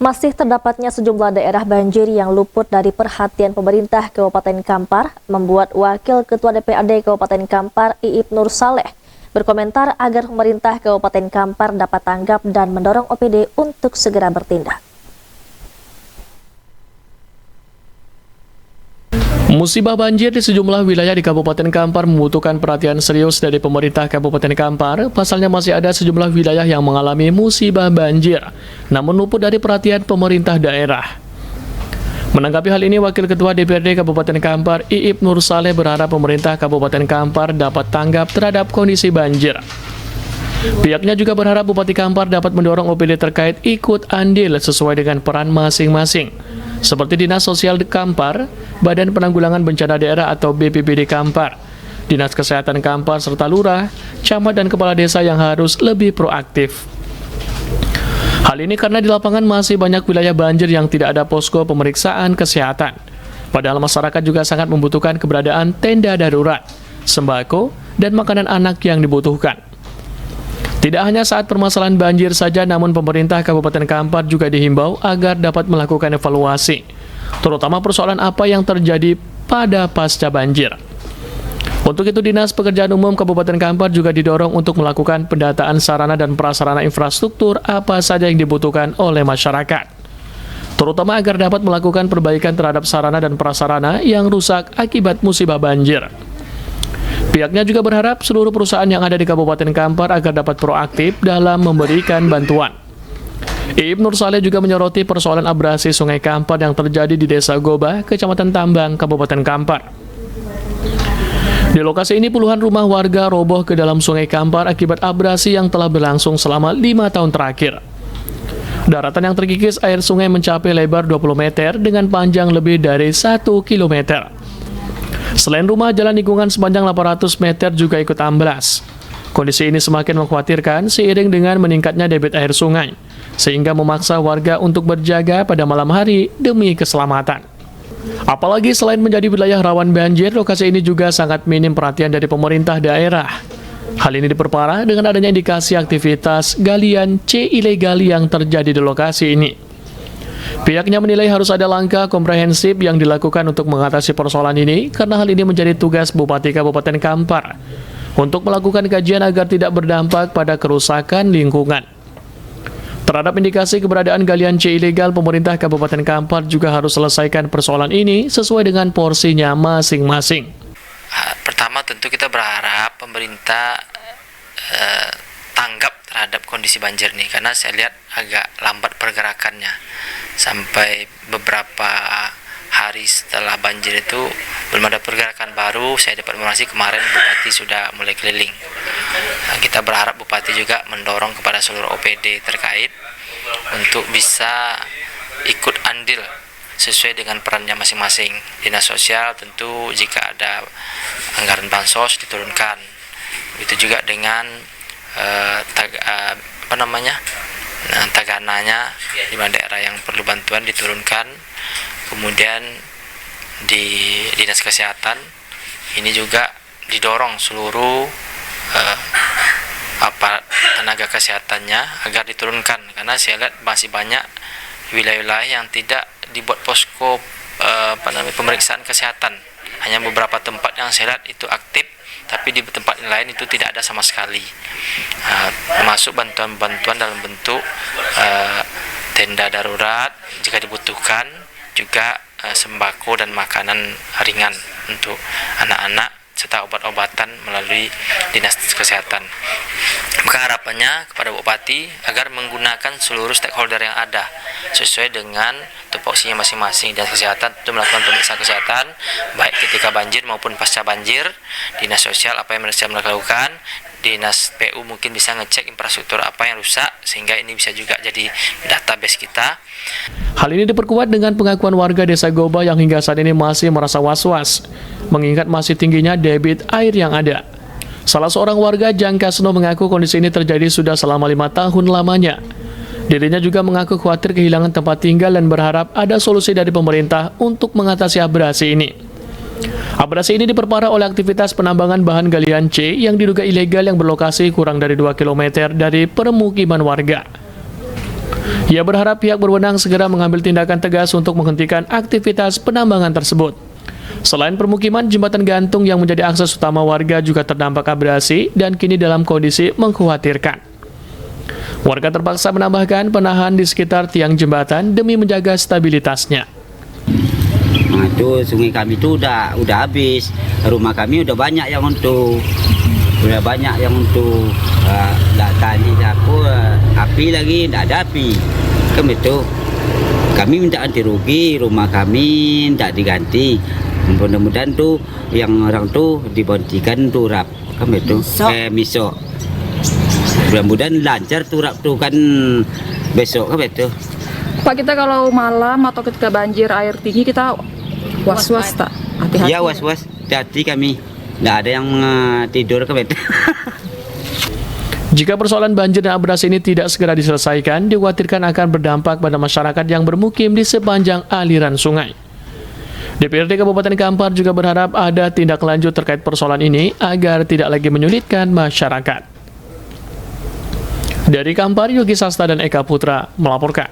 Masih terdapatnya sejumlah daerah banjir yang luput dari perhatian pemerintah Kabupaten Kampar membuat Wakil Ketua DPRD Kabupaten Kampar Iip Nur Saleh berkomentar agar pemerintah Kabupaten Kampar dapat tanggap dan mendorong OPD untuk segera bertindak. Musibah banjir di sejumlah wilayah di Kabupaten Kampar membutuhkan perhatian serius dari pemerintah Kabupaten Kampar. Pasalnya masih ada sejumlah wilayah yang mengalami musibah banjir, namun luput dari perhatian pemerintah daerah. Menanggapi hal ini, Wakil Ketua DPRD Kabupaten Kampar Iip Nur Saleh berharap pemerintah Kabupaten Kampar dapat tanggap terhadap kondisi banjir. Pihaknya juga berharap Bupati Kampar dapat mendorong OPD terkait ikut andil sesuai dengan peran masing-masing, seperti Dinas Sosial Kampar, Badan Penanggulangan Bencana Daerah atau BPBD Kampar, Dinas Kesehatan Kampar, serta Lurah, Camat dan Kepala Desa yang harus lebih proaktif. Hal ini karena di lapangan masih banyak wilayah banjir yang tidak ada posko pemeriksaan kesehatan. Padahal masyarakat juga sangat membutuhkan keberadaan tenda darurat, sembako, dan makanan anak yang dibutuhkan. Tidak hanya saat permasalahan banjir saja, namun pemerintah Kabupaten Kampar juga dihimbau agar dapat melakukan evaluasi, terutama persoalan apa yang terjadi pada pasca banjir. Untuk itu, Dinas Pekerjaan Umum Kabupaten Kampar juga didorong untuk melakukan pendataan sarana dan prasarana infrastruktur apa saja yang dibutuhkan oleh masyarakat, terutama agar dapat melakukan perbaikan terhadap sarana dan prasarana yang rusak akibat musibah banjir. Pihaknya juga berharap seluruh perusahaan yang ada di Kabupaten Kampar agar dapat proaktif dalam memberikan bantuan. Iip Nur Saleh juga menyoroti persoalan abrasi Sungai Kampar yang terjadi di Desa Gobah, Kecamatan Tambang, Kabupaten Kampar. Di lokasi ini puluhan rumah warga roboh ke dalam Sungai Kampar akibat abrasi yang telah berlangsung selama 5 tahun terakhir. Daratan yang terkikis air sungai mencapai lebar 20 meter dengan panjang lebih dari 1 kilometer. Selain rumah, jalan lingkungan sepanjang 800 meter juga ikut amblas. Kondisi ini semakin mengkhawatirkan seiring dengan meningkatnya debit air sungai, sehingga memaksa warga untuk berjaga pada malam hari demi keselamatan. Apalagi selain menjadi wilayah rawan banjir, lokasi ini juga sangat minim perhatian dari pemerintah daerah. Hal ini diperparah dengan adanya indikasi aktivitas galian C ilegal yang terjadi di lokasi ini. Pihaknya menilai harus ada langkah komprehensif yang dilakukan untuk mengatasi persoalan ini, karena hal ini menjadi tugas Bupati Kabupaten Kampar untuk melakukan kajian agar tidak berdampak pada kerusakan lingkungan. Terhadap indikasi keberadaan galian C ilegal, pemerintah Kabupaten Kampar juga harus selesaikan persoalan ini sesuai dengan porsinya masing-masing. Pertama, tentu kita berharap pemerintah tanggap terhadap kondisi banjir nih, karena saya lihat agak lambat pergerakannya. Sampai beberapa hari setelah banjir itu belum ada pergerakan baru. Saya dapat informasi kemarin Bupati sudah mulai keliling. Kita berharap Bupati juga mendorong kepada seluruh OPD terkait untuk bisa ikut andil sesuai dengan perannya masing-masing. Dinas Sosial tentu jika ada anggaran bansos diturunkan. Itu juga dengan tagananya di mana daerah yang perlu bantuan diturunkan. Kemudian di Dinas Kesehatan ini juga didorong seluruh tenaga kesehatannya agar diturunkan, karena saya lihat masih banyak wilayah-wilayah yang tidak dibuat posko pemeriksaan kesehatan. Hanya beberapa tempat yang saya lihat itu aktif, tapi di tempat lain itu tidak ada sama sekali. Termasuk bantuan-bantuan dalam bentuk tenda darurat jika dibutuhkan, juga sembako dan makanan ringan untuk anak-anak, serta obat-obatan melalui Dinas Kesehatan. Maka harapannya kepada Bupati agar menggunakan seluruh stakeholder yang ada sesuai dengan tupoksinya masing-masing. Dinas Kesehatan untuk melakukan pemeriksaan kesehatan baik ketika banjir maupun pasca banjir. Dinas Sosial apa yang bisa melakukan, Dinas PU mungkin bisa ngecek infrastruktur apa yang rusak, sehingga ini bisa juga jadi database kita. Hal ini diperkuat dengan pengakuan warga Desa Gobah yang hingga saat ini masih merasa was-was, mengingat masih tingginya debit air yang ada. Salah seorang warga, Jang Kasno, mengaku kondisi ini terjadi sudah selama 5 tahun lamanya. Dirinya juga mengaku khawatir kehilangan tempat tinggal dan berharap ada solusi dari pemerintah untuk mengatasi abrasi ini. Abrasi ini diperparah oleh aktivitas penambangan bahan galian C yang diduga ilegal yang berlokasi kurang dari 2 km dari permukiman warga. Ia berharap pihak berwenang segera mengambil tindakan tegas untuk menghentikan aktivitas penambangan tersebut. Selain permukiman, jembatan gantung yang menjadi akses utama warga juga terdampak abrasi dan kini dalam kondisi mengkhawatirkan. Warga terpaksa menambahkan penahan di sekitar tiang jembatan demi menjaga stabilitasnya. Nah, itu sungai kami itu udah habis, rumah kami udah banyak yang untuk tadi aku api lagi, tidak ada api, kan itu. Kami minta ganti rugi, rumah kami tidak diganti. Mudah-mudahan tuh yang orang tuh dibontikan tuh rap, kan itu. Misok. Mudah-mudahan lancar tuh rap tuh kan besok, kan itu. Pak, kita kalau malam atau ketika banjir air tinggi kita was-was tak? Hati-hati. Iya was-was, hati-hati kami. Nggak ada yang tidur, kan itu. Jika persoalan banjir dan abrasi ini tidak segera diselesaikan, dikhawatirkan akan berdampak pada masyarakat yang bermukim di sepanjang aliran sungai. DPRD Kabupaten Kampar juga berharap ada tindak lanjut terkait persoalan ini agar tidak lagi menyulitkan masyarakat. Dari Kampar, Yogi Sasta dan Eka Putra melaporkan.